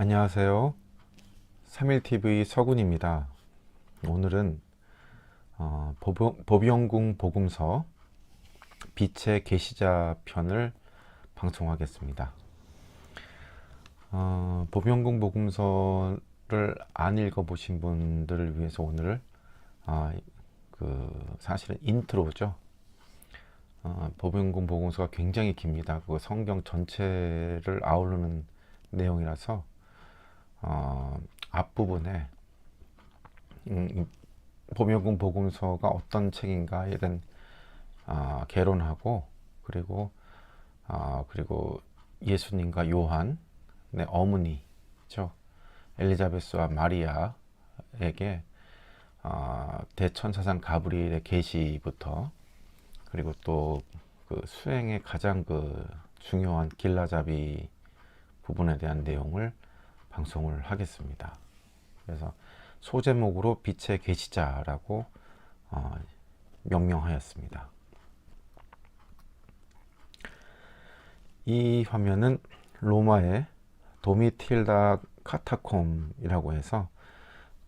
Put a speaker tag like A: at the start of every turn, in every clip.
A: 안녕하세요. 3일TV 서군입니다. 오늘은 법영궁 복음서 빛의 계시자 편을 방송하겠습니다. 법영궁 복음서를 안 읽어보신 분들을 위해서 오늘 사실은 인트로죠. 법영궁 복음서가 굉장히 깁니다. 그 성경 전체를 아우르는 내용이라서 앞부분에 법영궁 복음서가 어떤 책인가에 대한 개론하고 그리고 예수님과 요한의 어머니죠, 엘리자베스와 마리아에게 대천사장 가브리엘의 계시부터 그리고 또 그 수행의 가장 중요한 길라잡이 부분에 대한 내용을 방송을 하겠습니다. 그래서 소제목으로 빛의 계시자라고 명명하였습니다. 이 화면은 로마의 도미틸다 카타콤이라고 해서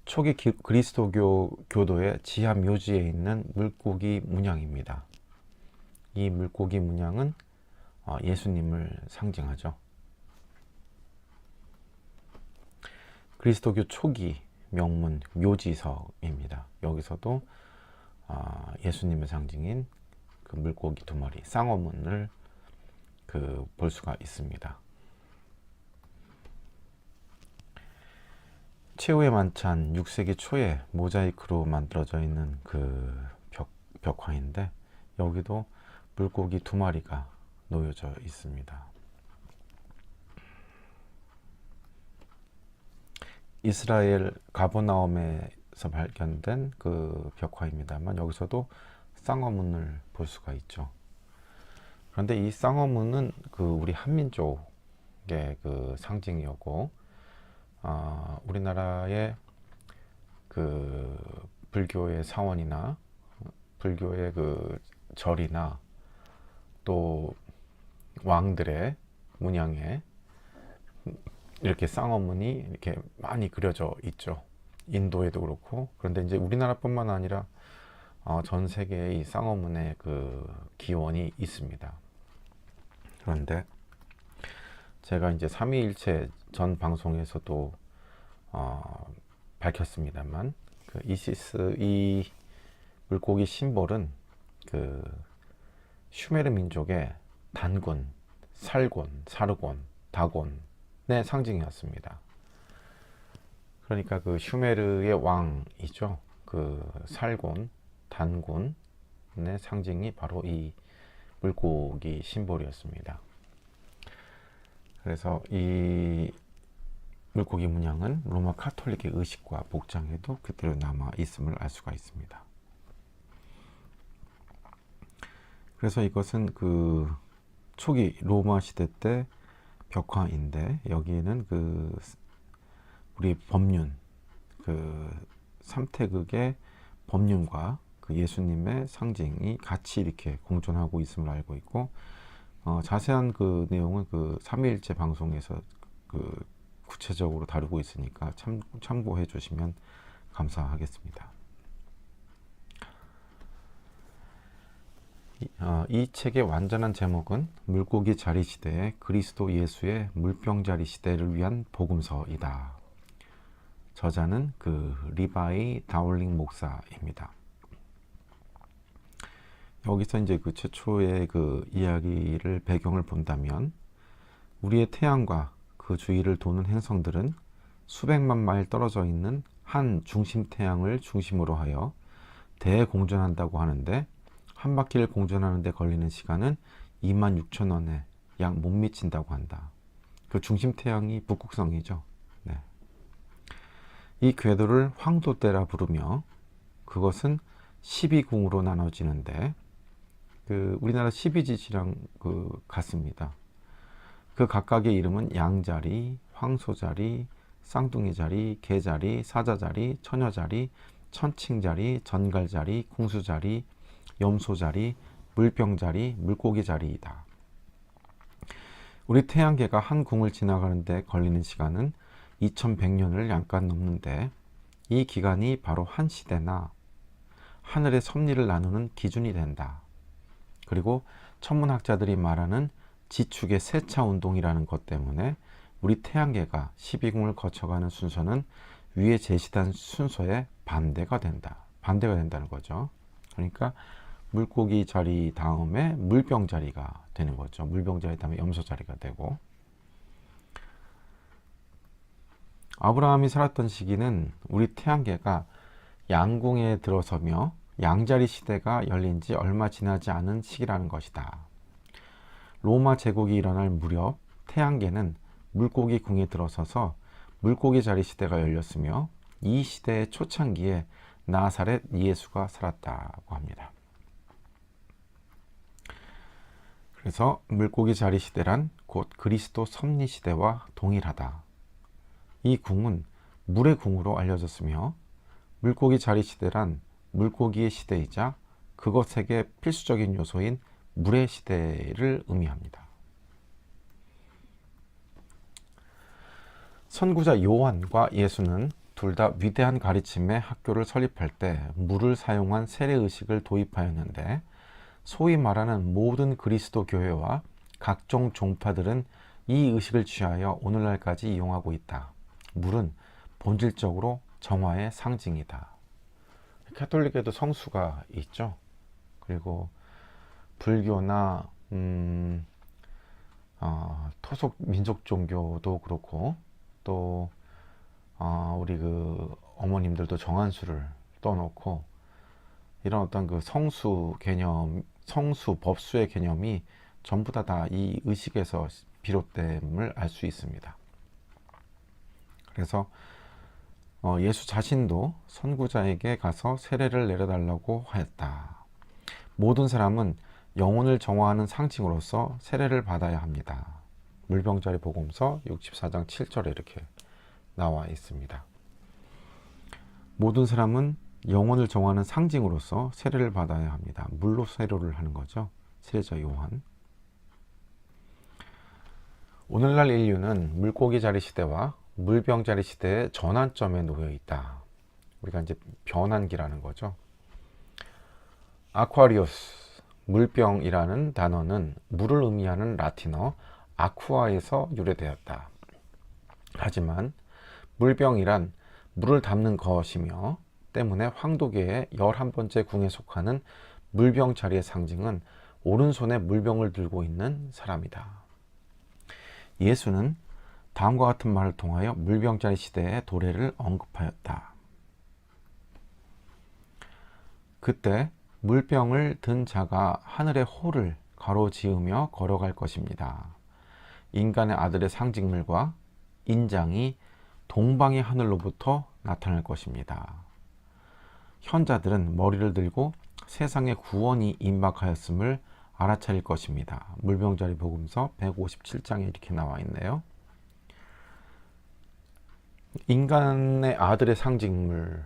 A: 초기 그리스도교 교도의 지하 묘지에 있는 물고기 문양입니다. 이 물고기 문양은 예수님을 상징하죠. 그리스도교 초기 명문 묘지석입니다. 여기서도 예수님의 상징인 그 물고기 두 마리 쌍어문을 볼 수가 있습니다. 최후의 만찬 6세기 초에 모자이크로 만들어져 있는 벽화인데 여기도 물고기 두 마리가 놓여져 있습니다. 이스라엘 가버나움에서 발견된 벽화입니다만 여기서도 쌍어문을 볼 수가 있죠. 그런데 이 쌍어문은 우리 한민족의 상징이었고 우리나라의 불교의 사원이나 불교의 절이나 또 왕들의 문양에 이렇게 쌍어문이 이렇게 많이 그려져 있죠. 인도에도 그렇고. 그런데 이제 우리나라뿐만 아니라 전 세계에 이 쌍어문의 기원이 있습니다. 그런데 제가 이제 삼위일체 전 방송에서도 밝혔습니다만 이시스 이 물고기 심볼은 슈메르 민족의 단군, 살곤, 사르곤, 다곤의 상징이었습니다. 그러니까 슈메르의 왕이죠. 살곤, 단군의 상징이 바로 이 물고기 심볼이었습니다. 그래서 이 물고기 문양은 로마 카톨릭의 의식과 복장에도 그대로 남아 있음을 알 수가 있습니다. 그래서 이것은 초기 로마 시대 때 벽화인데 여기에는 우리 법륜 삼태극의 법륜과 예수님의 상징이 같이 이렇게 공존하고 있음을 알고 있고 자세한 내용은 삼위일체 방송에서 구체적으로 다루고 있으니까 참고해 주시면 감사하겠습니다. 이 책의 완전한 제목은 물고기 자리 시대의 그리스도 예수의 물병 자리 시대를 위한 복음서이다. 저자는 리바이 다울링 목사입니다. 여기서 이제 최초의 이야기를 배경을 본다면 우리의 태양과 그 주위를 도는 행성들은 수백만 마일 떨어져 있는 한 중심 태양을 중심으로 하여 대공전한다고 하는데 한 바퀴를 공전하는 데 걸리는 시간은 26,000원에 약 못 미친다고 한다. 중심 태양이 북극성이죠. 네. 이 궤도를 황도대라 부르며 그것은 12궁으로 나눠지는데 우리나라 12지시랑 같습니다. 각각의 이름은 양자리, 황소자리, 쌍둥이자리, 개자리, 사자자리, 처녀자리, 천칭자리, 전갈자리, 궁수자리, 염소자리, 물병자리, 물고기자리이다. 우리 태양계가 한 궁을 지나가는데 걸리는 시간은 2100년을 약간 넘는데 이 기간이 바로 한 시대나 하늘의 섭리를 나누는 기준이 된다. 그리고 천문학자들이 말하는 지축의 세차 운동이라는 것 때문에 우리 태양계가 12궁을 거쳐가는 순서는 위에 제시된 순서에 반대가 된다는 거죠. 그러니까 물고기 자리 다음에 물병 자리가 되는 거죠. 물병 자리 다음에 염소 자리가 되고, 아브라함이 살았던 시기는 우리 태양계가 양궁에 들어서며 양자리 시대가 열린 지 얼마 지나지 않은 시기라는 것이다. 로마 제국이 일어날 무렵 태양계는 물고기 궁에 들어서서 물고기 자리 시대가 열렸으며 이 시대의 초창기에 나사렛 예수가 살았다고 합니다. 그래서 물고기 자리 시대란 곧 그리스도 섭리 시대와 동일하다. 이 궁은 물의 궁으로 알려졌으며 물고기 자리 시대란 물고기의 시대이자 그것에게 필수적인 요소인 물의 시대를 의미합니다. 선구자 요한과 예수는 둘 다 위대한 가르침의 학교를 설립할 때 물을 사용한 세례의식을 도입하였는데, 소위 말하는 모든 그리스도 교회와 각종 종파들은 이 의식을 취하여 오늘날까지 이용하고 있다. 물은 본질적으로 정화의 상징이다. 가톨릭에도 성수가 있죠. 그리고 불교나 토속 민족 종교도 그렇고, 또 우리 그 어머님들도 정한수를 떠놓고 이런 어떤 그 성수 개념, 성수 법수의 개념이 전부 다 이 의식에서 비롯됨을 알 수 있습니다. 그래서 예수 자신도 선구자에게 가서 세례를 내려달라고 하였다. 모든 사람은 영혼을 정화하는 상징으로서 세례를 받아야 합니다. 물병자리 복음서 64장 7절에 이렇게 나와 있습니다. 모든 사람은 영혼을 정화하는 상징으로서 세례를 받아야 합니다. 물로 세례를 하는 거죠. 세례자 요한. 오늘날 인류는 물고기 자리 시대와 물병 자리 시대의 전환점에 놓여 있다. 우리가 이제 변환기라는 거죠. 아쿠아리오스, 물병이라는 단어는 물을 의미하는 라틴어 아쿠아에서 유래되었다. 하지만 물병이란 물을 담는 것이며 때문에 황도계의 11번째 궁에 속하는 물병 자리의 상징은 오른손에 물병을 들고 있는 사람이다. 예수는 다음과 같은 말을 통하여 물병 자리 시대의 도래를 언급하였다. 그때 물병을 든 자가 하늘의 호를 가로지으며 걸어갈 것입니다. 인간의 아들의 상징물과 인장이 동방의 하늘로부터 나타날 것입니다. 현자들은 머리를 들고 세상의 구원이 임박하였음을 알아차릴 것입니다. 물병자리 복음서 157장에 이렇게 나와 있네요. 인간의 아들의 상징물,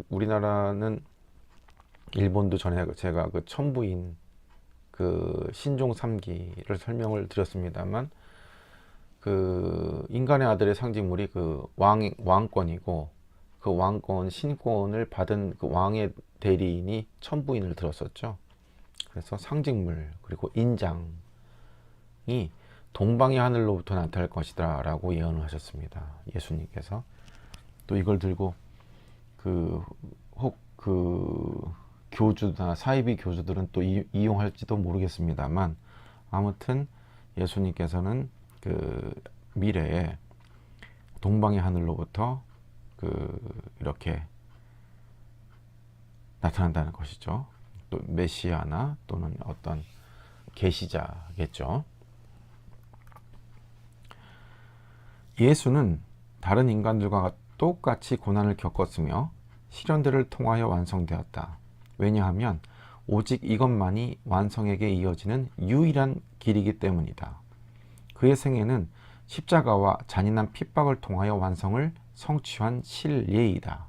A: 우리나라는 일본도 전에 제가 그 천부인 그 신종 3기를 설명을 드렸습니다만, 그 인간의 아들의 상징물이 그 왕권이고, 그 왕권 신권을 받은 그 왕의 대리인이 천부인을 들었었죠. 그래서 상징물 그리고 인장이 동방의 하늘로부터 나타날 것이다 라고 예언을 하셨습니다. 예수님께서. 또 이걸 들고 그 교주나 사이비 교주들은 또 이용할지도 모르겠습니다만, 아무튼 예수님께서는 그 미래에 동방의 하늘로부터 이렇게 나타난다는 것이죠. 또 메시아나 또는 어떤 계시자겠죠. 예수는 다른 인간들과 똑같이 고난을 겪었으며 시련들을 통하여 완성되었다. 왜냐하면 오직 이것만이 완성에게 이어지는 유일한 길이기 때문이다. 그의 생애는 십자가와 잔인한 핍박을 통하여 완성을 성취한 실예이다.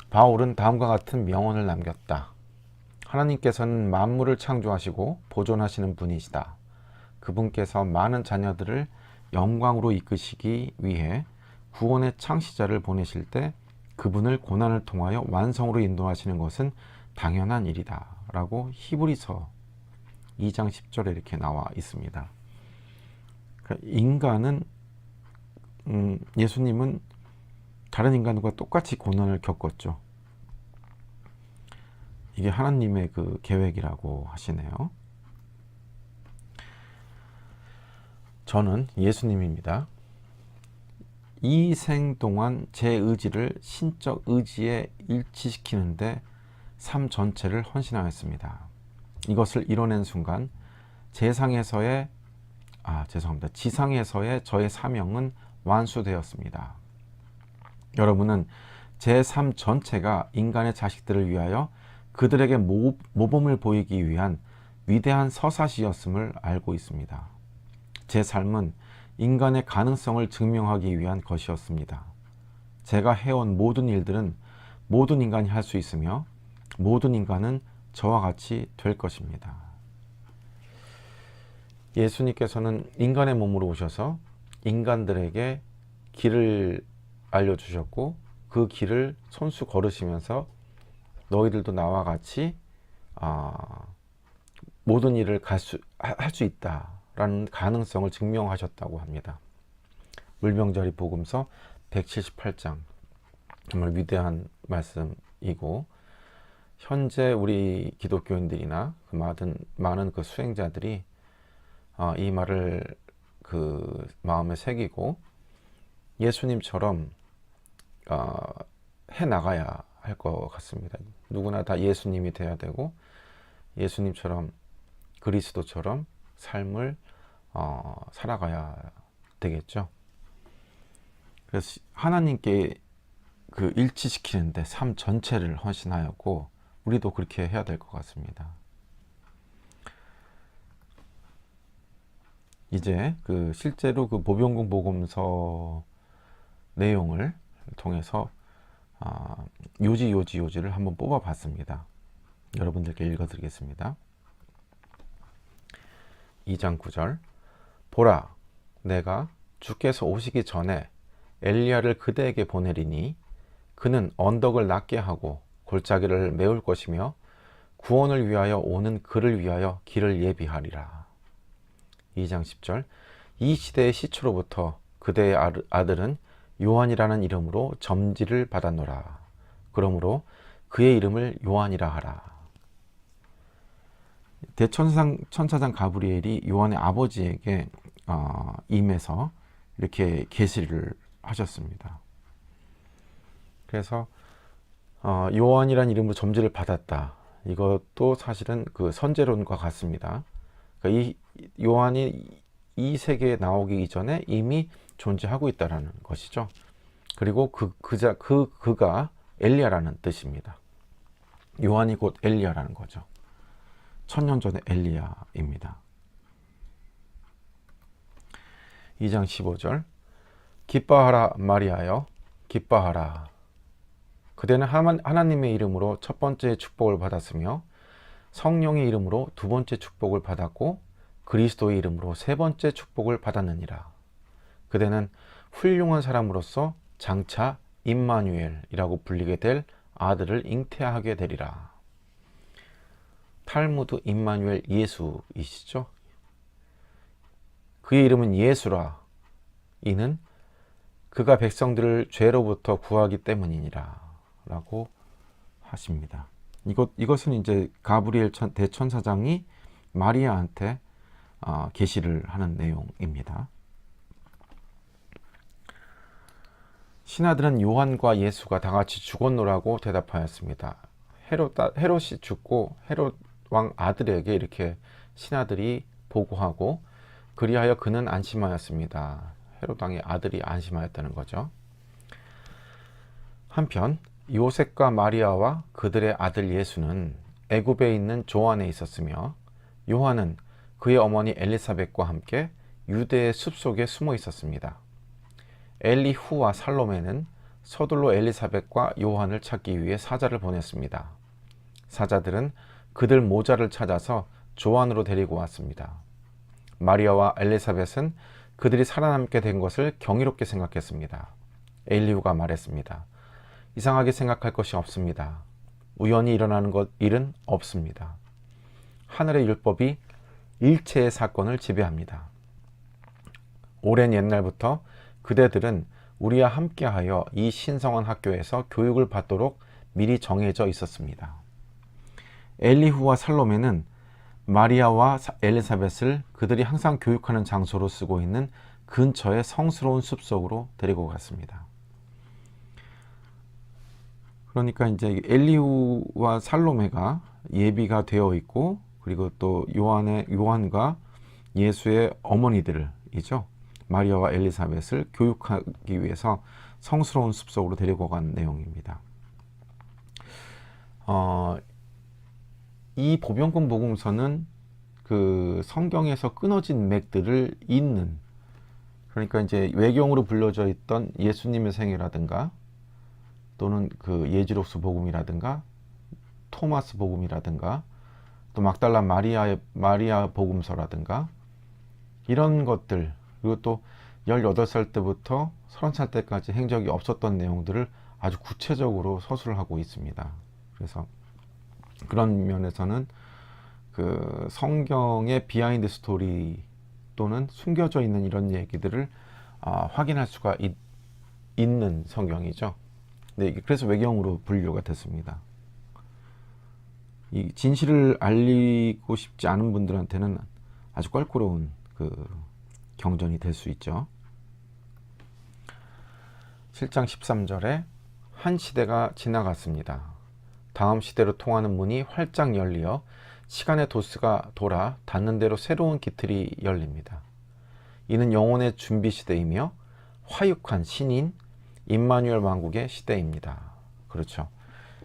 A: 바울은 다음과 같은 명언을 남겼다. 하나님께서는 만물을 창조하시고 보존하시는 분이시다. 그분께서 많은 자녀들을 영광으로 이끄시기 위해 구원의 창시자를 보내실 때 그분을 고난을 통하여 완성으로 인도하시는 것은 당연한 일이다 라고 히브리서 2장 10절에 이렇게 나와 있습니다. 그러니까 인간은 예수님은 다른 인간과 똑같이 고난을 겪었죠. 이게 하나님의 그 계획이라고 하시네요. 저는 예수님입니다. 이 생 동안 제 의지를 신적 의지에 일치시키는데 삶 전체를 헌신하였습니다. 이것을 이뤄낸 순간 지상에서의 저의 사명은 완수되었습니다. 여러분은 제 삶 전체가 인간의 자식들을 위하여 그들에게 모범을 보이기 위한 위대한 서사시였음을 알고 있습니다. 제 삶은 인간의 가능성을 증명하기 위한 것이었습니다. 제가 해온 모든 일들은 모든 인간이 할 수 있으며 모든 인간은 저와 같이 될 것입니다. 예수님께서는 인간의 몸으로 오셔서 인간들에게 길을 알려주셨고 그 길을 손수 걸으시면서 너희들도 나와 같이 모든 일을 할 수 있다라는 가능성을 증명하셨다고 합니다. 물병자리 복음서 178장 정말 위대한 말씀이고 현재 우리 기독교인들이나 많은 그 수행자들이 이 말을 그 마음에 새기고 예수님처럼 해 나가야 할 것 같습니다. 누구나 다 예수님이 돼야 되고 예수님처럼 그리스도처럼 삶을 살아가야 되겠죠. 그래서 하나님께 그 일치시키는데 삶 전체를 헌신하였고 우리도 그렇게 해야 될 것 같습니다. 이제 그 실제로 그 보병공 복음서 내용을 통해서 요지를 한번 뽑아봤습니다. 여러분들께 읽어드리겠습니다. 2장 9절 보라 내가 주께서 오시기 전에 엘리야를 그대에게 보내리니 그는 언덕을 낮게 하고 골짜기를 메울 것이며 구원을 위하여 오는 그를 위하여 길을 예비하리라. 2장 10절 이 시대의 시초로부터 그대의 아들은 요한이라는 이름으로 점지를 받았노라. 그러므로 그의 이름을 요한이라 하라. 대천사장 가브리엘이 요한의 아버지에게 임해서 이렇게 계시를 하셨습니다. 그래서 요한이라는 이름으로 점지를 받았다. 이것도 사실은 그 선제론과 같습니다. 그러니까 이 요한이 이 세계에 나오기 이전에 이미 존재하고 있다는 것이죠. 그리고 그가 엘리야라는 뜻입니다. 요한이 곧 엘리야라는 거죠. 1000년 전의 엘리야입니다. 2장 15절 기뻐하라 마리아여 기뻐하라. 그대는 하나님의 이름으로 첫 번째 축복을 받았으며 성령의 이름으로 두 번째 축복을 받았고 그리스도의 이름으로 세 번째 축복을 받았느니라. 그대는 훌륭한 사람으로서 장차 임마누엘이라고 불리게 될 아들을 잉태하게 되리라. 탈무드 임마누엘 예수이시죠. 그의 이름은 예수라. 이는 그가 백성들을 죄로부터 구하기 때문이니라 라고 하십니다. 이것은 이제 가브리엘 대천사장이 마리아한테 계시를 하는 내용입니다. 신하들은 요한과 예수가 다 같이 죽었노라고 대답하였습니다. 헤롯이 죽고 헤롯 왕 아들에게 이렇게 신하들이 보고하고 그리하여 그는 안심하였습니다. 헤롯 왕의 아들이 안심하였다는 거죠. 한편 요셉과 마리아와 그들의 아들 예수는 애굽에 있는 조안에 있었으며 요한은 그의 어머니 엘리사벳과 함께 유대의 숲속에 숨어 있었습니다. 엘리후와 살로메는 서둘러 엘리사벳과 요한을 찾기 위해 사자를 보냈습니다. 사자들은 그들 모자를 찾아서 조안으로 데리고 왔습니다. 마리아와 엘리사벳은 그들이 살아남게 된 것을 경이롭게 생각했습니다. 엘리후가 말했습니다. 이상하게 생각할 것이 없습니다. 우연히 일어나는 일은 없습니다. 하늘의 율법이 일체의 사건을 지배합니다. 오랜 옛날부터 그대들은 우리와 함께하여 이 신성한 학교에서 교육을 받도록 미리 정해져 있었습니다. 엘리후와 살로메는 마리아와 엘리사벳을 그들이 항상 교육하는 장소로 쓰고 있는 근처의 성스러운 숲속으로 데리고 갔습니다. 그러니까 이제 엘리후와 살로메가 예비가 되어 있고, 그리고 또 요한과 예수의 어머니들이죠. 마리아와 엘리사벳을 교육하기 위해서 성스러운 숲속으로 데리고 간 내용입니다. 이 보병금 복음서는 그 성경에서 끊어진 맥들을 잇는, 그러니까 이제 외경으로 불려져 있던 예수님의 생애라든가, 또는 그 예지록스 복음이라든가, 토마스 복음이라든가, 또 막달라 마리아 복음서라든가, 이런 것들, 그리고 또 18살 때부터 30살 때까지 행적이 없었던 내용들을 아주 구체적으로 서술을 하고 있습니다. 그래서 그런 면에서는 그 성경의 비하인드 스토리 또는 숨겨져 있는 이런 얘기들을 확인할 수가 있는 성경이죠. 네, 그래서 외경으로 분류가 됐습니다. 이 진실을 알리고 싶지 않은 분들한테는 아주 껄끄러운 그 경전이 될 수 있죠. 7장 13절에 한 시대가 지나갔습니다. 다음 시대로 통하는 문이 활짝 열리어 시간의 도스가 돌아 닿는 대로 새로운 기틀이 열립니다. 이는 영혼의 준비 시대이며 화육한 신인 임마누엘 왕국의 시대입니다. 그렇죠.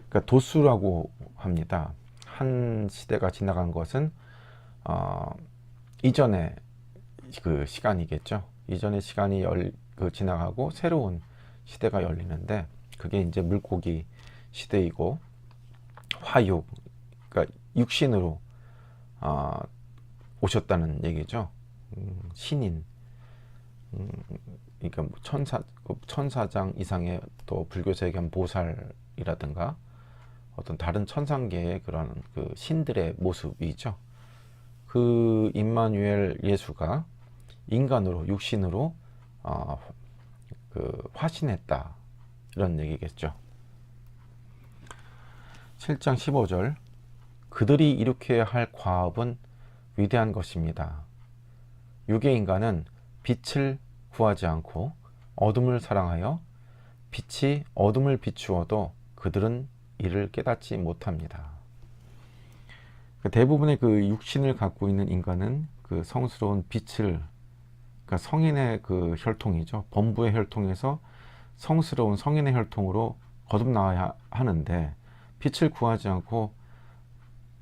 A: 그러니까 도수라고 합니다. 한 시대가 지나간 것은 이전의 그 시간이겠죠. 이전의 시간이 지나가고 새로운 시대가 열리는데, 그게 이제 물고기 시대이고, 화육, 그러니까 육신으로 오셨다는 얘기죠. 신인, 그러니까 천사장 이상의 또 불교에서 얘기한 보살이라든가 어떤 다른 천상계의 그런 그 신들의 모습이죠. 그 임마누엘 예수가 인간으로, 육신으로 그 화신했다, 이런 얘기겠죠. 7장 15절, 그들이 일으켜야 할 과업은 위대한 것입니다. 육의 인간은 빛을 구하지 않고 어둠을 사랑하여 빛이 어둠을 비추어도 그들은 이를 깨닫지 못합니다. 대부분의 그 육신을 갖고 있는 인간은 그 성스러운 빛을, 그러니까 성인의 그 혈통이죠. 범부의 혈통에서 성스러운 성인의 혈통으로 거듭나야 하는데, 빛을 구하지 않고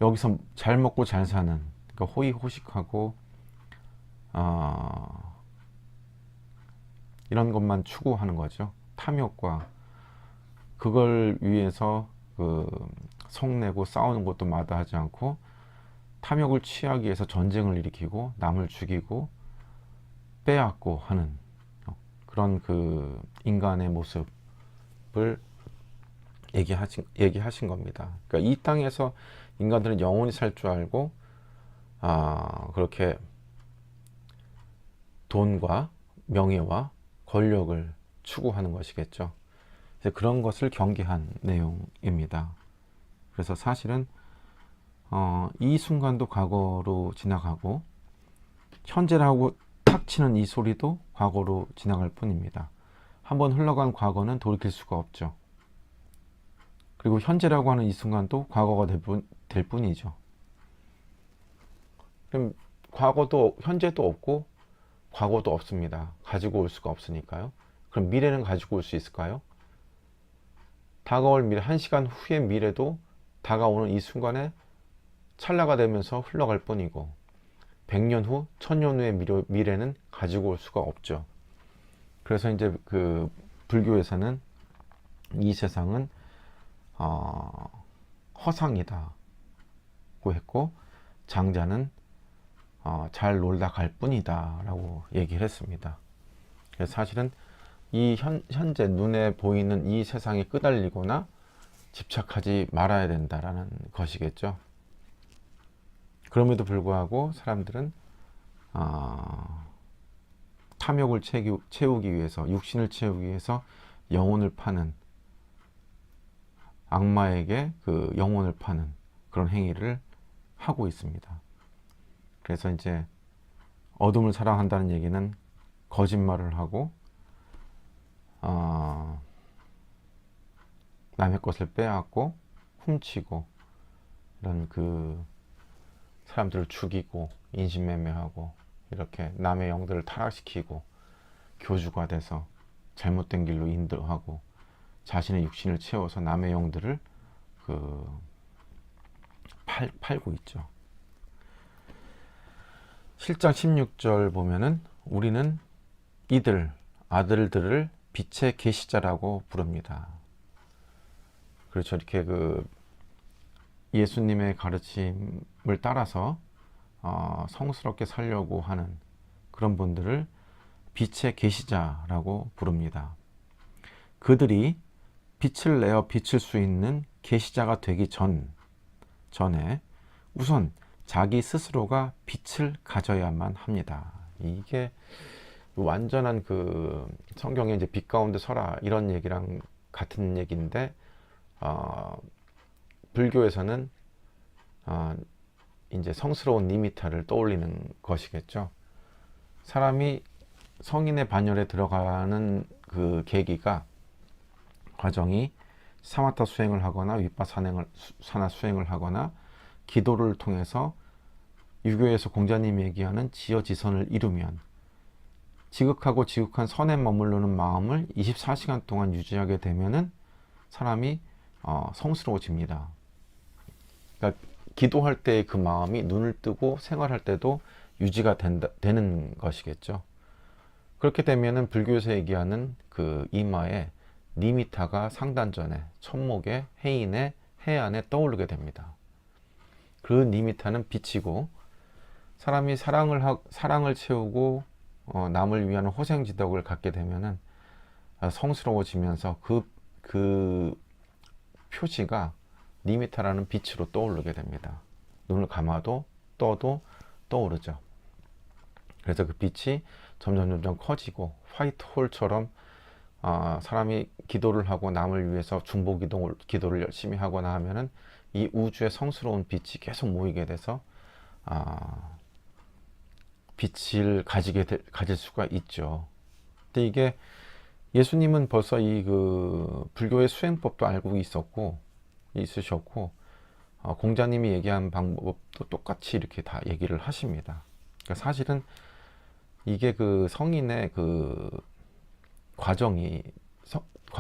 A: 여기서 잘 먹고 잘 사는, 그러니까 호의호식하고 이런 것만 추구하는 거죠. 탐욕과 그걸 위해서 그 성내고 싸우는 것도 마다하지 않고 탐욕을 취하기 위해서 전쟁을 일으키고 남을 죽이고 빼앗고 하는 그런 그 인간의 모습을 얘기하신 겁니다. 그러니까 이 땅에서 인간들은 영원히 살 줄 알고 그렇게 돈과 명예와 권력을 추구하는 것이겠죠. 그런 것을 경계한 내용입니다. 그래서 사실은 이 순간도 과거로 지나가고 현재라고 탁 치는 이 소리도 과거로 지나갈 뿐입니다. 한번 흘러간 과거는 돌이킬 수가 없죠. 그리고 현재라고 하는 이 순간도 과거가 될 뿐이죠. 그럼 과거도 현재도 없고 과거도 없습니다. 가지고 올 수가 없으니까요. 그럼 미래는 가지고 올 수 있을까요? 다가올 미래, 1시간 후의 미래도 다가오는 이 순간에 찰나가 되면서 흘러갈 뿐이고, 100년 후, 1000년 후의 미래는 가지고 올 수가 없죠. 그래서 이제 그 불교에서는 이 세상은 허상이다고 했고, 장자는 잘 놀다 갈 뿐이다 라고 얘기를 했습니다. 그래서 사실은 이 현재 눈에 보이는 이 세상에 끄달리거나 집착하지 말아야 된다라는 것이겠죠. 그럼에도 불구하고 사람들은 탐욕을 채우기 위해서, 육신을 채우기 위해서 영혼을 파는, 악마에게 그 영혼을 파는 그런 행위를 하고 있습니다. 그래서 이제 어둠을 사랑한다는 얘기는 거짓말을 하고 남의 것을 빼앗고 훔치고 이런 그 사람들을 죽이고 인신매매하고 이렇게 남의 영들을 타락시키고 교주가 돼서 잘못된 길로 인도하고 자신의 육신을 채워서 남의 영들을 팔고 있죠. 7장 16절 보면은 우리는 이들 아들들을 빛의 계시자라고 부릅니다. 그렇죠. 이렇게 그 예수님의 가르침을 따라서 성스럽게 살려고 하는 그런 분들을 빛의 계시자라고 부릅니다. 그들이 빛을 내어 비칠 수 있는 계시자가 되기 전에 우선 자기 스스로가 빛을 가져야만 합니다. 이게 완전한 그 성경에 이제 빛 가운데 서라 이런 얘기랑 같은 얘기인데 불교에서는 이제 성스러운 니미타를 떠올리는 것이겠죠. 사람이 성인의 반열에 들어가는 그 계기가 과정이 사마타 수행을 하거나 윗바사나 수행을 하거나 기도를 통해서 유교에서 공자님이 얘기하는 지어지선을 이루면 지극하고 지극한 선에 머무르는 마음을 24시간 동안 유지하게 되면은 사람이 성스러워집니다. 그러니까 기도할 때의 그 마음이 눈을 뜨고 생활할 때도 유지가 되는 것이겠죠. 그렇게 되면은 불교에서 얘기하는 그 이마에 니미타가 상단전에 천목에 해인에 해안에 떠오르게 됩니다. 그 니미타는 빛이고 사람이 사랑을 채우고 남을 위한 호생지덕을 갖게 되면은 성스러워지면서 그 표시가 니미타라는 빛으로 떠오르게 됩니다. 눈을 감아도 떠도 떠오르죠. 그래서 그 빛이 점점 커지고 화이트 홀처럼 사람이 기도를 하고 남을 위해서 중보 기도를 열심히 하거나 하면은 이 우주의 성스러운 빛이 계속 모이게 돼서 빛을 가질 수가 있죠. 근데 이게 예수님은 벌써 이 그 불교의 수행법도 알고 있으셨고 공자님이 얘기한 방법도 똑같이 이렇게 다 얘기를 하십니다. 그러니까 사실은 이게 그 성인의 그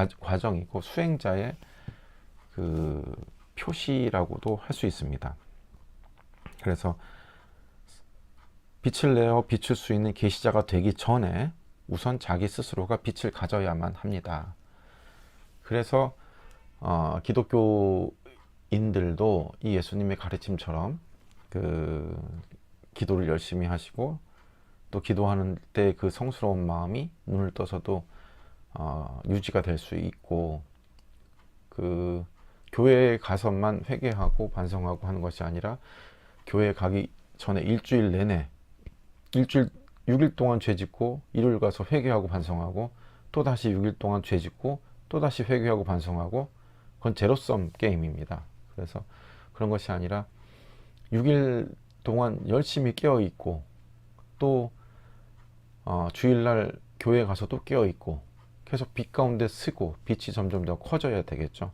A: 과정이고 수행자의 그 표시라고도 할 수 있습니다. 그래서 빛을 내어 비출 수 있는 계시자가 되기 전에 우선 자기 스스로가 빛을 가져야만 합니다. 그래서 기독교인들도 이 예수님의 가르침처럼 그 기도를 열심히 하시고 또 기도하는 때 그 성스러운 마음이 눈을 떠서도 유지가 될 수 있고 그 교회에 가서만 회개하고 반성하고 하는 것이 아니라 교회에 가기 전에 일주일 내내 6일 동안 죄 짓고 일요일 가서 회개하고 반성하고 또 다시 6일 동안 죄 짓고 또 다시 회개하고 반성하고 그건 제로섬 게임입니다. 그래서 그런 것이 아니라 6일 동안 열심히 깨어 있고 또 주일날 교회 가서 또 깨어 있고 계속 빛 가운데 쓰고 빛이 점점 더 커져야 되겠죠.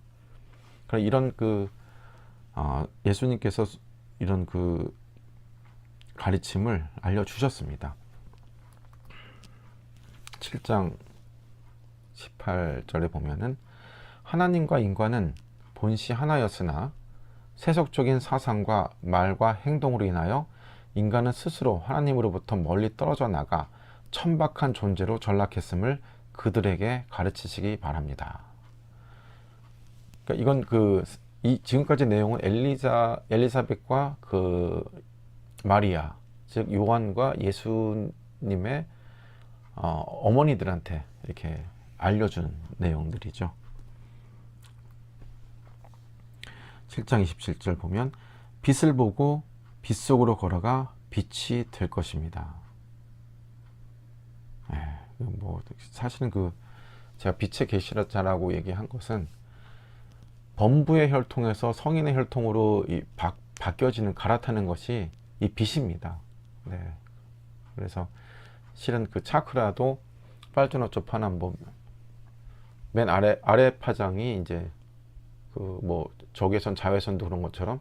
A: 그럼 이런 예수님께서 이런 그 가르침을 알려주셨습니다. 7장 18절에 보면은 하나님과 인간은 본시 하나였으나 세속적인 사상과 말과 행동으로 인하여 인간은 스스로 하나님으로부터 멀리 떨어져 나가 천박한 존재로 전락했음을 그들에게 가르치시기 바랍니다. 그러니까 이건 지금까지 내용은 엘리사벳과 그 마리아 즉 요한과 예수님의 어머니들한테 이렇게 알려준 내용들이죠. 7장 27절 보면 빛을 보고 빛 속으로 걸어가 빛이 될 것입니다. 뭐 사실은 제가 빛의 계시라고 얘기한 것은 범부의 혈통에서 성인의 혈통으로 바뀌어지는 갈아타는 것이 이 빛입니다. 네. 그래서 실은 그 차크라도 빨주노초파나 맨 아래 파장이 이제 뭐 적외선 자외선도 그런 것처럼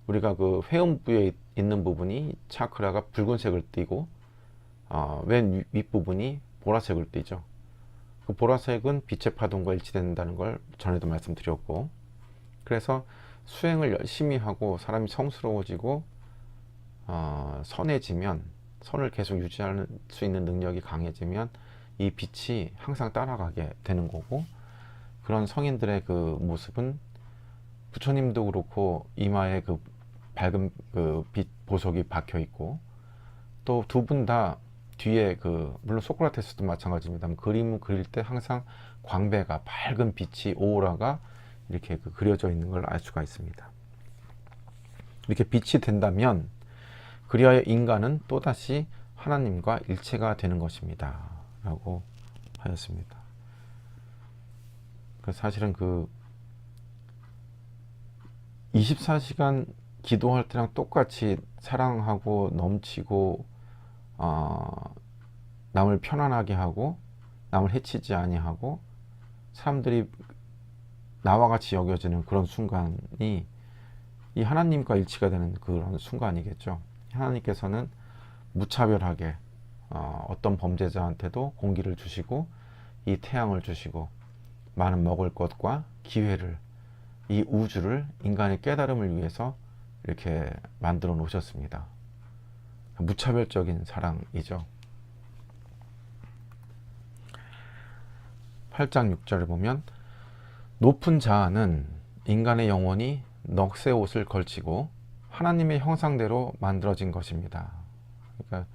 A: 우리가 그 회음부에 있는 부분이 차크라가 붉은색을 띠고 맨 윗부분이 보라색을 띠죠. 그 보라색은 빛의 파동과 일치된다는 걸 전에도 말씀드렸고, 그래서 수행을 열심히 하고 사람이 성스러워지고 선해지면, 선을 계속 유지할 수 있는 능력이 강해지면 이 빛이 항상 따라가게 되는 거고, 그런 성인들의 그 모습은 부처님도 그렇고 이마에 그 밝은 그 빛 보석이 박혀 있고, 또 두 분 다 뒤에 물론 소크라테스도 마찬가지입니다. 그림을 그릴 때 항상 광배가 밝은 빛이 오로라가 이렇게 그려져 있는 걸 알 수가 있습니다. 이렇게 빛이 된다면 그리하여 인간은 또다시 하나님과 일체가 되는 것입니다. 라고 하였습니다. 사실은 24시간 기도할 때랑 똑같이 사랑하고 넘치고 남을 편안하게 하고 남을 해치지 아니하고 사람들이 나와 같이 여겨지는 그런 순간이 이 하나님과 일치가 되는 그런 순간이겠죠. 하나님께서는 무차별하게 어떤 범죄자한테도 공기를 주시고 이 태양을 주시고 많은 먹을 것과 기회를, 이 우주를 인간의 깨달음을 위해서 이렇게 만들어 놓으셨습니다. 무차별적인 사랑이죠. 8장 6절을 보면 높은 자아는 인간의 영혼이 넋의 옷을 걸치고 하나님의 형상대로 만들어진 것입니다. 그러니까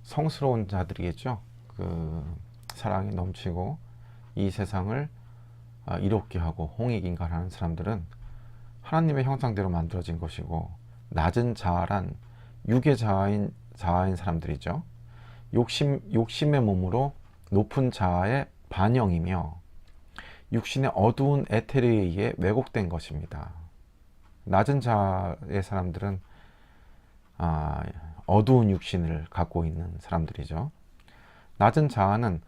A: 성스러운 자들이겠죠. 사랑이 넘치고 이 세상을 이롭게 하고 홍익인간하는 사람들은 하나님의 형상대로 만들어진 것이고, 낮은 자아란 육의 자아인 사람들이죠. 욕심의 몸으로 높은 자아의 반영이며 육신의 어두운 에테르에 의해 왜곡된 것입니다. 낮은 자아의 사람들은 어두운 육신을 갖고 있는 사람들이죠. 낮은 자아는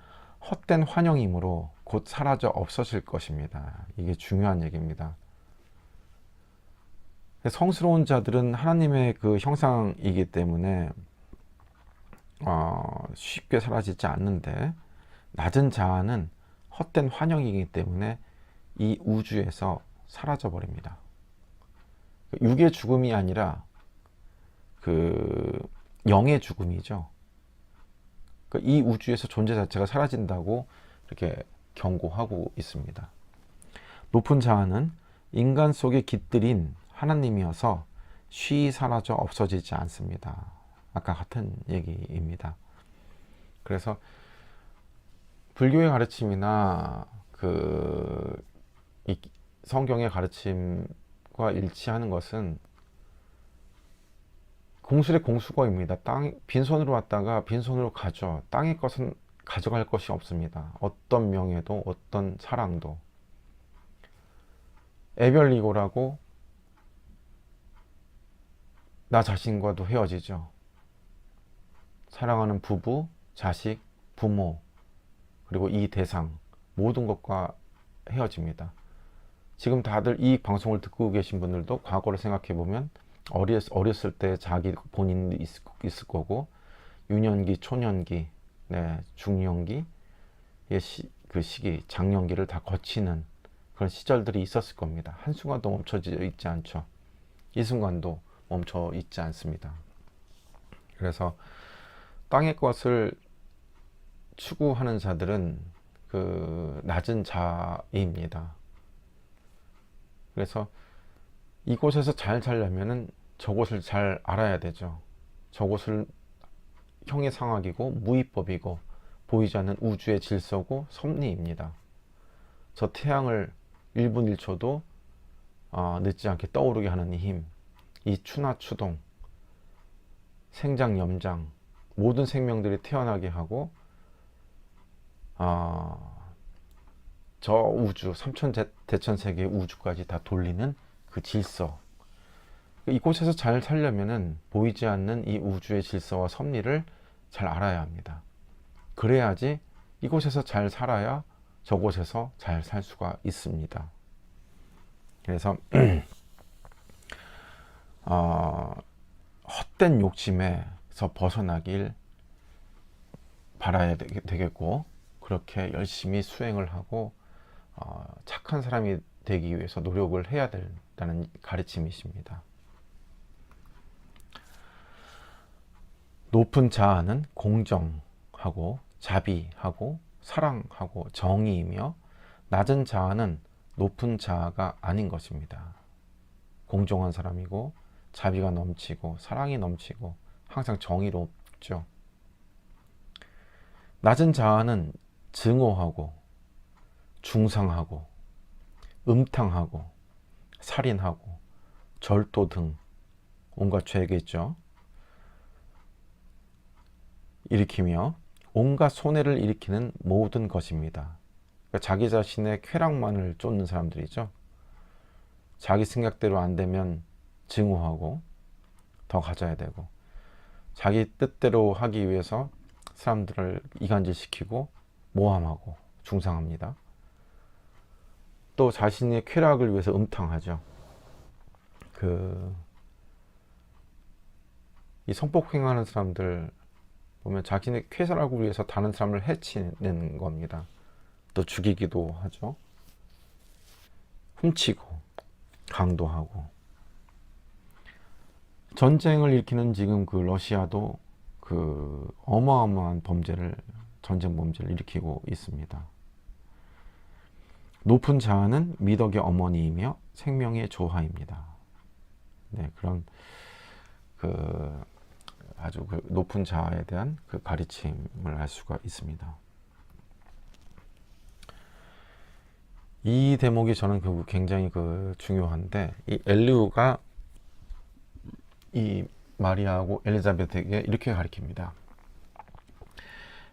A: 헛된 환영이므로 곧 사라져 없어질 것입니다. 이게 중요한 얘기입니다. 성스러운 자들은 하나님의 그 형상이기 때문에 쉽게 사라지지 않는데, 낮은 자아는 헛된 환영이기 때문에 이 우주에서 사라져 버립니다. 육의 죽음이 아니라 영의 죽음이죠. 이 우주에서 존재 자체가 사라진다고 이렇게 경고하고 있습니다. 높은 자아는 인간 속에 깃들인 하나님이어서 쉬이 사라져 없어지지 않습니다. 아까 같은 얘기입니다. 그래서 불교의 가르침이나 이 성경의 가르침과 일치하는 것은 공술의 공수거입니다. 빈손으로 왔다가 빈손으로 가죠. 땅의 것은 가져갈 것이 없습니다. 어떤 명예도 어떤 사랑도. 애별리고라고 나 자신과도 헤어지죠. 사랑하는 부부, 자식, 부모, 그리고 이 대상, 모든 것과 헤어집니다. 지금 다들 이 방송을 듣고 계신 분들도 과거를 생각해 보면 어렸을 때 자기 본인도 있을 거고, 유년기, 초년기, 중년기, 그 시기, 장년기를 다 거치는 그런 시절들이 있었을 겁니다. 한순간도 멈춰져 있지 않죠. 이 순간도 멈춰 있지 않습니다. 그래서 땅의 것을 추구하는 자들은 낮은 자입니다. 그래서 이곳에서 잘 살려면은 저곳을 잘 알아야 되죠. 저것을 형이상학이고 무위법이고 보이지 않는 우주의 질서고 섭리입니다. 저 태양을 1분 1초도 늦지 않게 떠오르게 하는 이 힘, 이 추나 추동, 생장 염장, 모든 생명들이 태어나게 하고 저 우주, 삼천대천세계의 우주까지 다 돌리는 그 질서, 이곳에서 잘 살려면은 보이지 않는 이 우주의 질서와 섭리를 잘 알아야 합니다. 그래야지 이곳에서 잘 살아야 저곳에서 잘 살 수가 있습니다. 그래서 헛된 욕심에서 벗어나길 바라야 되겠고, 그렇게 열심히 수행을 하고 착한 사람이 되기 위해서 노력을 해야 된다는 가르침이십니다. 높은 자아는 공정하고 자비하고 사랑하고 정의이며, 낮은 자아는 높은 자아가 아닌 것입니다. 공정한 사람이고 자비가 넘치고 사랑이 넘치고 항상 정의롭죠. 낮은 자아는 증오하고 중상하고 음탕하고 살인하고 절도 등 온갖 죄겠죠. 일으키며 온갖 손해를 일으키는 모든 것입니다. 그러니까 자기 자신의 쾌락만을 쫓는 사람들이죠. 자기 생각대로 안 되면 증오하고 더 가져야 되고, 자기 뜻대로 하기 위해서 사람들을 이간질시키고 모함하고 중상합니다. 또 자신의 쾌락을 위해서 음탕하죠. 이 성폭행하는 사람들 보면 자기의 쾌락을 위해서 다른 사람을 해치는 겁니다. 또 죽이기도 하죠. 훔치고 강도하고. 전쟁을 일으키는 지금 그 러시아도 그 어마어마한 전쟁 범죄를 일으키고 있습니다. 높은 자아는 미덕의 어머니이며 생명의 조화입니다. 네, 그런 아주 높은 자아에 대한 그 가르침을 알 수가 있습니다. 이 대목이 저는 굉장히 중요한데, 이 엘리후가 이 마리아하고 엘리자베트에게 이렇게 가르칩니다.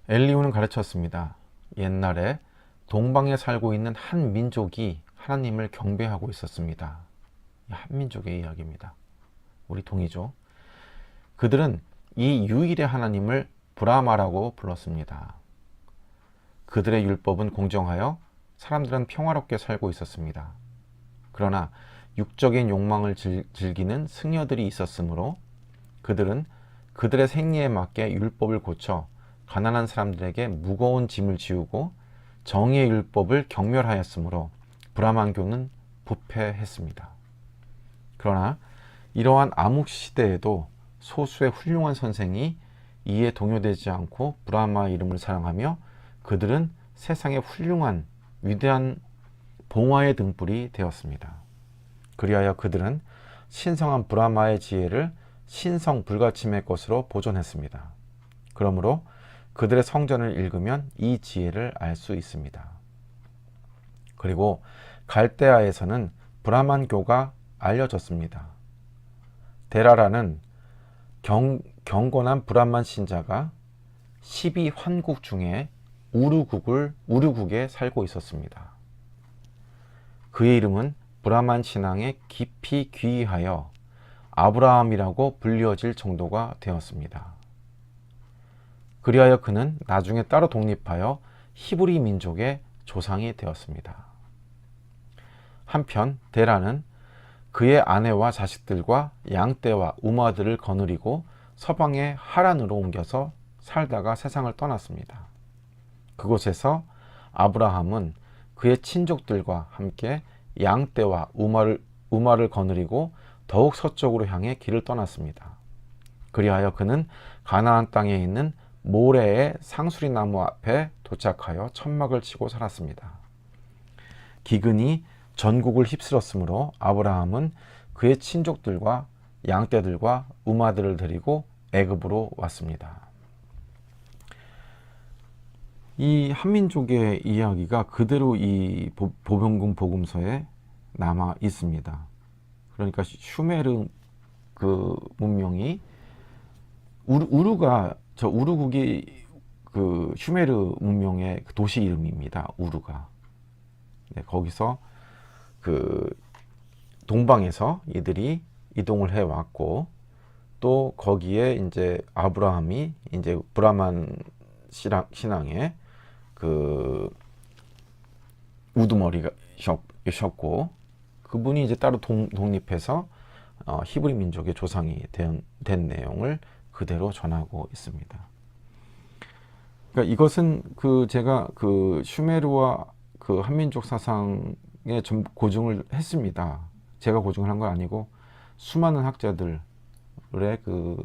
A: 엘리후는 가르쳤습니다. 옛날에 동방에 살고 있는 한 민족이 하나님을 경배하고 있었습니다. 한 민족의 이야기입니다. 우리 동이죠. 그들은 이 유일의 하나님을 브라마라고 불렀습니다. 그들의 율법은 공정하여 사람들은 평화롭게 살고 있었습니다. 그러나 육적인 욕망을 즐기는 승려들이 있었으므로 그들은 그들의 생리에 맞게 율법을 고쳐 가난한 사람들에게 무거운 짐을 지우고 정의의 율법을 경멸하였으므로 브라만교는 부패했습니다. 그러나 이러한 암흑 시대에도 소수의 훌륭한 선생이 이에 동요되지 않고 브라마의 이름을 사랑하며, 그들은 세상의 훌륭한 위대한 봉화의 등불이 되었습니다. 그리하여 그들은 신성한 브라마의 지혜를 신성 불가침의 것으로 보존했습니다. 그러므로 그들의 성전을 읽으면 이 지혜를 알 수 있습니다. 그리고 갈대아에서는 브라만교가 알려졌습니다. 데라라는 경건한 브라만 신자가 12환국 중에 우르국에 살고 있었습니다. 그의 이름은 브라만 신앙에 깊이 귀의하여 아브라함이라고 불리어질 정도가 되었습니다. 그리하여 그는 나중에 따로 독립하여 히브리 민족의 조상이 되었습니다. 한편 데라는 그의 아내와 자식들과 양떼와 우마들을 거느리고 서방의 하란으로 옮겨서 살다가 세상을 떠났습니다. 그곳에서 아브라함은 그의 친족들과 함께 양떼와 우마를 거느리고 더욱 서쪽으로 향해 길을 떠났습니다. 그리하여 그는 가나안 땅에 있는 모레의 상수리 나무 앞에 도착하여 천막을 치고 살았습니다. 기근이 전국을 휩쓸었으므로 아브라함은 그의 친족들과 양떼들과 우마들을 데리고 애굽으로 왔습니다. 이 한민족의 이야기가 그대로 이 보병군 복음서에 남아 있습니다. 그러니까 슈메르 그 문명이 우루가 저 우루국이 그 슈메르 문명의 도시 이름입니다. 우루가. 네, 거기서 그 동방에서 이들이 이동을 해 왔고 또 거기에 이제 아브라함이 이제 브라만 신앙의 그 우두머리셨고 그분이 이제 따로 독립해서 히브리 민족의 조상이 된 내용을 그대로 전하고 있습니다. 그러니까 이것은 그 제가 그 슈메르와 그 한민족 사상에 좀 고증을 했습니다. 제가 고증을 한 건 아니고 수많은 학자들의 그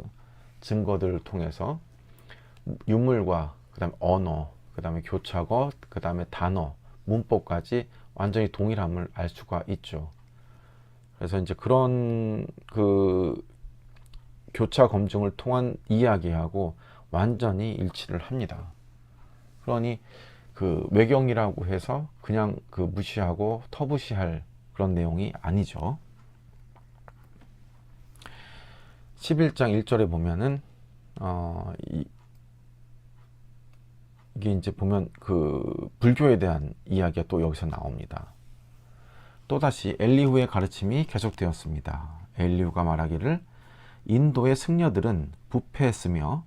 A: 증거들을 통해서 유물과 그다음에 언어, 그다음에 교차어, 그다음에 단어, 문법까지 완전히 동일함을 알 수가 있죠. 그래서 이제 그런 그 교차 검증을 통한 이야기하고 완전히 일치를 합니다. 그러니 그 외경이라고 해서 그냥 그 무시하고 터부시할 그런 내용이 아니죠. 11장 1절에 보면은 이게 이제 보면 그 불교에 대한 이야기가 또 여기서 나옵니다. 또다시 엘리후의 가르침이 계속되었습니다. 엘리후가 말하기를 인도의 승려들은 부패했으며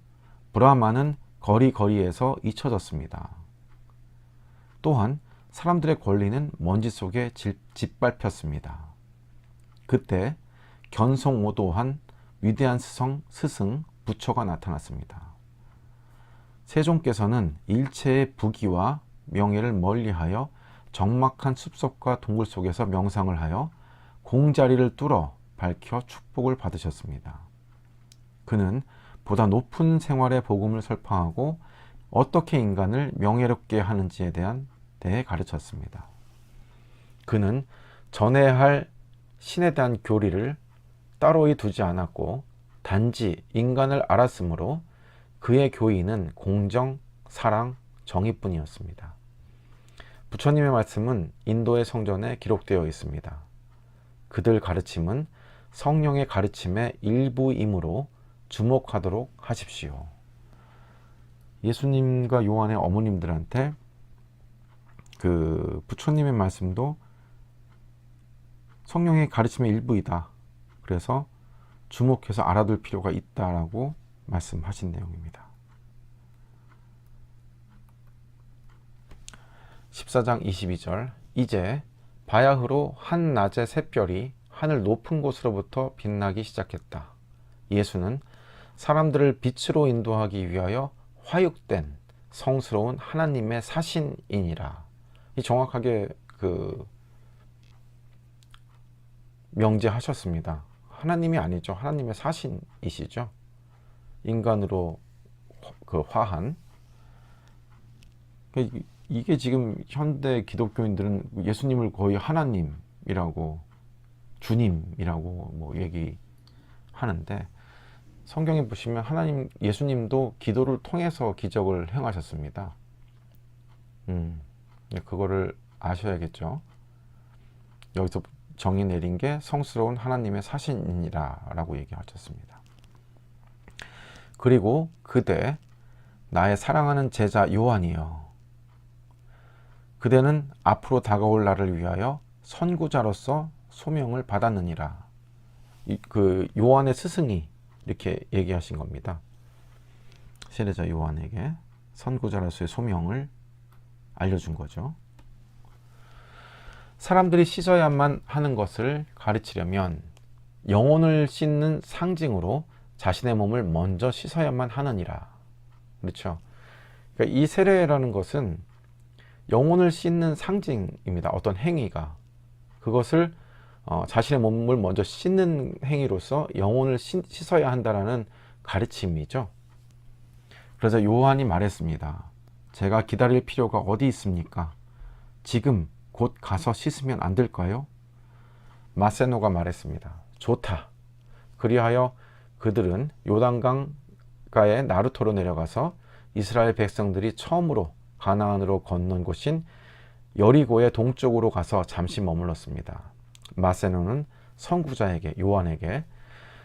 A: 브라마는 거리거리에서 잊혀졌습니다. 또한 사람들의 권리는 먼지 속에 짓밟혔습니다. 그때 견성오도한 위대한 스승 부처가 나타났습니다. 세종께서는 일체의 부귀와 명예를 멀리하여 적막한 숲속과 동굴 속에서 명상을 하여 공자리를 뚫어 밝혀 축복을 받으셨습니다. 그는 보다 높은 생활의 복음을 설파하고 어떻게 인간을 명예롭게 하는지에 대해 가르쳤습니다. 그는 전해야 할 신에 대한 교리를 따로이 두지 않았고 단지 인간을 알았으므로 그의 교의는 공정, 사랑, 정의뿐이었습니다. 부처님의 말씀은 인도의 성전에 기록되어 있습니다. 그들 가르침은 성령의 가르침의 일부이므로 주목하도록 하십시오. 예수님과 요한의 어머님들한테 그 부처님의 말씀도 성령의 가르침의 일부이다. 그래서 주목해서 알아둘 필요가 있다라고 말씀하신 내용입니다. 14장 22절 이제 바야흐로 한낮의 샛별이 하늘 높은 곳으로부터 빛나기 시작했다. 예수는 사람들을 빛으로 인도하기 위하여 화육된 성스러운 하나님의 사신이니라. 이 정확하게 그 명제하셨습니다. 하나님이 아니죠. 하나님의 사신이시죠. 인간으로 그 화한. 이게 지금 현대 기독교인들은 예수님을 거의 하나님이라고 주님이라고 뭐 얘기하는데 성경에 보시면 예수님도 기도를 통해서 기적을 행하셨습니다. 그거를 아셔야겠죠. 여기서 정의 내린 게 성스러운 하나님의 사신이니라 라고 얘기하셨습니다. 그리고 그대 나의 사랑하는 제자 요한이여 그대는 앞으로 다가올 날을 위하여 선구자로서 소명을 받았느니라. 그 요한의 스승이 이렇게 얘기하신 겁니다. 세례자 요한에게 선구자로서의 소명을 알려준 거죠. 사람들이 씻어야만 하는 것을 가르치려면 영혼을 씻는 상징으로 자신의 몸을 먼저 씻어야만 하느니라. 그렇죠. 그러니까 이 세례라는 것은 영혼을 씻는 상징입니다. 어떤 행위가. 그것을 자신의 몸을 먼저 씻는 행위로서 영혼을 씻어야 한다라는 가르침이죠. 그래서 요한이 말했습니다. 제가 기다릴 필요가 어디 있습니까? 지금 곧 가서 씻으면 안 될까요? 마세노가 말했습니다. 좋다. 그리하여 그들은 요단강 바닷가에 나루토로 내려가서 이스라엘 백성들이 처음으로 가나안으로 건넌 곳인 여리고의 동쪽으로 가서 잠시 머물렀습니다. 마세노는 선구자에게, 요한에게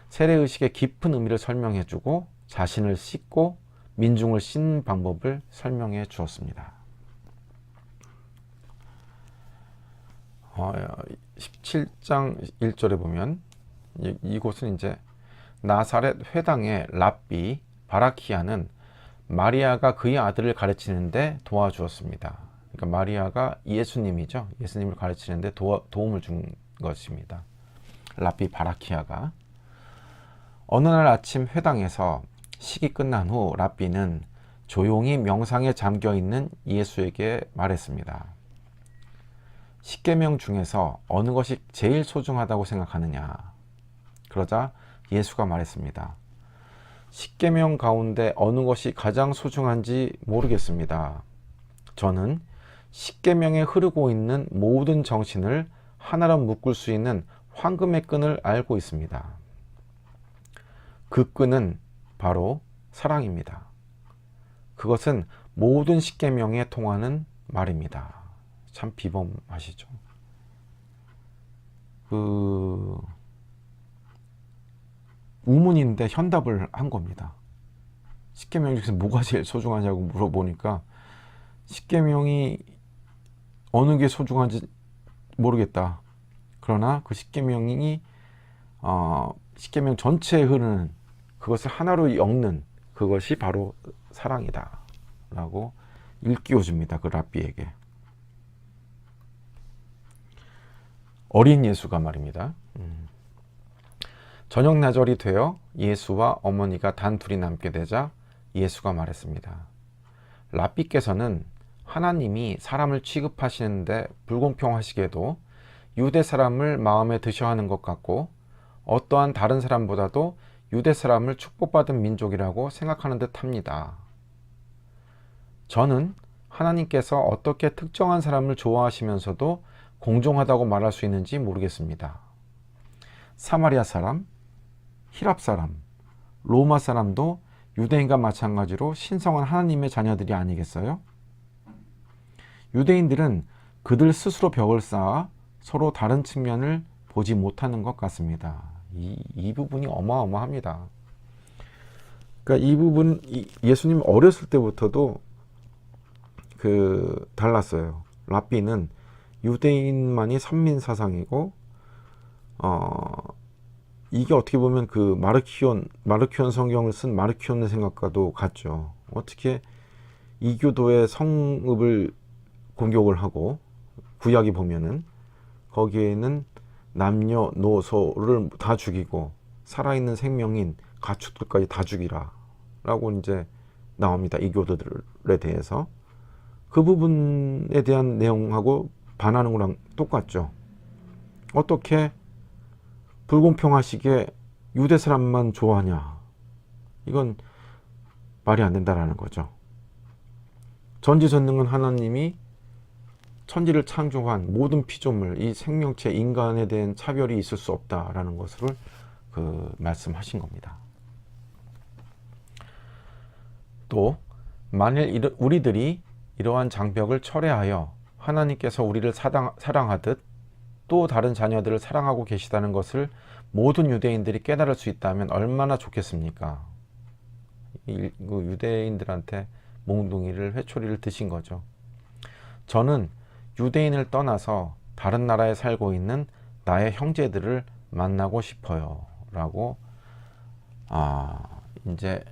A: 세례의식의 깊은 의미를 설명해주고 자신을 씻고 민중을 씻는 방법을 설명해 주었습니다. 17장 1절에 보면 이곳은 이제 나사렛 회당의 랍비 바라키아는 마리아가 그의 아들을 가르치는데 도와주었습니다. 그러니까 마리아가 예수님이죠. 예수님을 가르치는데 도움을 준 것입니다. 랍비 바라키아가. 어느 날 아침 회당에서 식이 끝난 후 랍비는 조용히 명상에 잠겨있는 예수에게 말했습니다. 십계명 중에서 어느 것이 제일 소중하다고 생각하느냐? 그러자 예수가 말했습니다. 십계명 가운데 어느 것이 가장 소중한지 모르겠습니다. 저는 십계명에 흐르고 있는 모든 정신을 하나로 묶을 수 있는 황금의 끈을 알고 있습니다. 그 끈은 바로 사랑입니다. 그것은 모든 십계명에 통하는 말입니다. 참 비범하시죠. 우문인데 현답을 한 겁니다. 십계명 중에서 뭐가 제일 소중하냐고 물어보니까 십계명이 어느 게 소중한지 모르겠다. 그러나 그 십계명이 십계명 전체에 흐르는 그것을 하나로 엮는 그것이 바로 사랑이다 라고 일깨워줍니다. 그 랍비에게. 어린 예수가 말입니다. 저녁 나절이 되어 예수와 어머니가 단둘이 남게 되자 예수가 말했습니다. 랍비께서는 하나님이 사람을 취급하시는데 불공평하시게도 유대 사람을 마음에 드셔 하는 것 같고 어떠한 다른 사람보다도 유대 사람을 축복받은 민족이라고 생각하는 듯 합니다. 저는 하나님께서 어떻게 특정한 사람을 좋아하시면서도 공정하다고 말할 수 있는지 모르겠습니다. 사마리아 사람, 히랍 사람, 로마 사람도 유대인과 마찬가지로 신성한 하나님의 자녀들이 아니겠어요? 유대인들은 그들 스스로 벽을 쌓아 서로 다른 측면을 보지 못하는 것 같습니다. 이 부분이 어마어마합니다. 그러니까 이 부분 예수님 어렸을 때부터도 달랐어요. 랍비는 유대인만이 선민 사상이고 이게 어떻게 보면 그 마르키온 성경을 쓴 마르키온의 생각과도 같죠. 어떻게 이교도의 성읍을 공격을 하고 구약이 보면은 거기에는 남녀노소를 다 죽이고 살아있는 생명인 가축들까지 다 죽이라 라고 이제 나옵니다. 이교도들에 대해서. 그 부분에 대한 내용하고 반하는 거랑 똑같죠. 어떻게 불공평하시게 유대 사람만 좋아하냐? 이건 말이 안 된다라는 거죠. 전지전능한 하나님이 천지를 창조한 모든 피조물, 이 생명체, 인간에 대한 차별이 있을 수 없다라는 것을 말씀하신 겁니다. 또 만일 우리들이 이러한 장벽을 철회하여 하나님께서 우리를 사랑하듯 또 다른 자녀들을 사랑하고 계시다는 것을 모든 유대인들이 깨달을 수 있다면 얼마나 좋겠습니까? 유대인들한테 몽둥이를, 회초리를 드신 거죠. 저는 유대인을 떠나서 다른 나라에 살고 있는 나의 형제들을 만나고 싶어요 라고 이제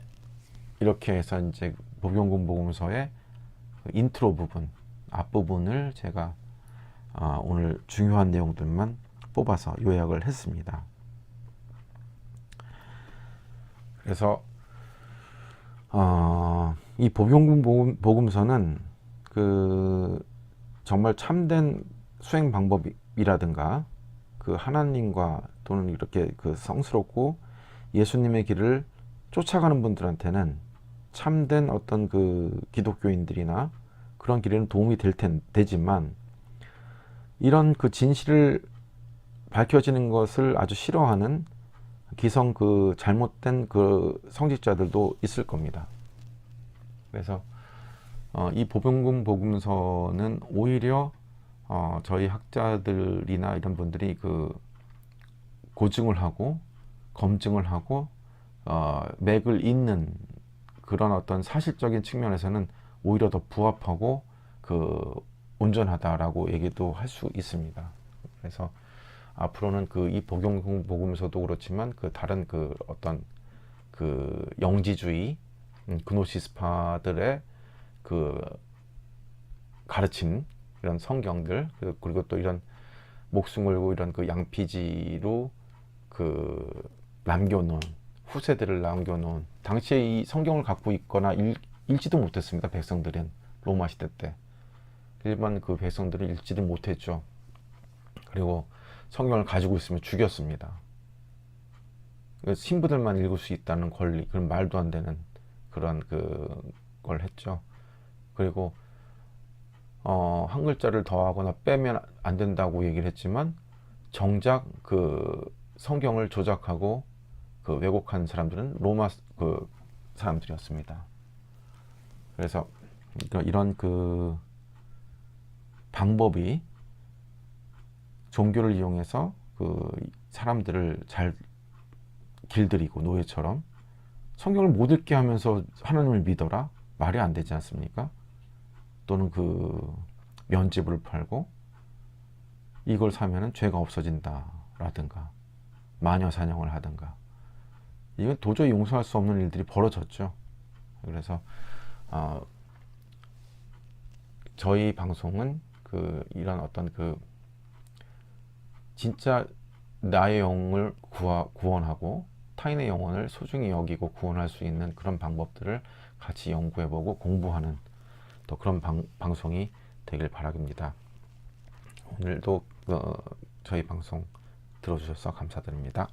A: 이렇게 해서 이제 보병군 복음서의 인트로 부분, 앞부분을 제가 오늘 중요한 내용들만 뽑아서 요약을 했습니다. 그래서 이 보병군 복음서는 정말 참된 수행 방법이라든가 하나님과 또는 이렇게 성스럽고 예수님의 길을 쫓아가는 분들한테는 참된 어떤 기독교인들이나 그런 길에는 도움이 되지만 이런 진실을 밝혀지는 것을 아주 싫어하는 기성 그 잘못된 그 성직자들도 있을 겁니다. 그래서 이 보병금 복음서는 오히려 저희 학자들이나 이런 분들이 그 고증을 하고 검증을 하고 맥을 잇는 그런 어떤 사실적인 측면에서는 오히려 더 부합하고 그 온전하다라고 얘기도 할 수 있습니다. 그래서 앞으로는 그 이 보병금 복음서도 그렇지만 그 다른 그 어떤 그 영지주의 그노시스파들의 그 가르침, 이런 성경들, 그리고 또 이런 목숨 걸고 이런 그 양피지로 그 남겨놓은 후세들을 남겨놓은, 당시에 이 성경을 갖고 있거나 읽지도 못했습니다. 백성들은 로마 시대 때 일반 그 백성들은 읽지도 못했죠. 그리고 성경을 가지고 있으면 죽였습니다. 신부들만 읽을 수 있다는 권리, 그런 말도 안 되는 그런 그걸 했죠. 그리고 한 글자를 더하거나 빼면 안 된다고 얘기를 했지만 정작 그 성경을 조작하고 그 왜곡한 사람들은 로마 그 사람들이었습니다. 그래서 이런 그 방법이 종교를 이용해서 그 사람들을 잘 길들이고, 노예처럼 성경을 못 읽게 하면서 하나님을 믿어라? 말이 안 되지 않습니까? 또는 그 면죄부를 팔고 이걸 사면은 죄가 없어진다 라든가 마녀 사냥을 하든가, 이건 도저히 용서할 수 없는 일들이 벌어졌죠. 그래서 저희 방송은 그 이런 어떤 그 진짜 나의 영을 구원하고 타인의 영혼을 소중히 여기고 구원할 수 있는 그런 방법들을 같이 연구해보고 공부하는 또 그런 방송이 되길 바랍니다. 오늘도 저희 방송 들어주셔서 감사드립니다.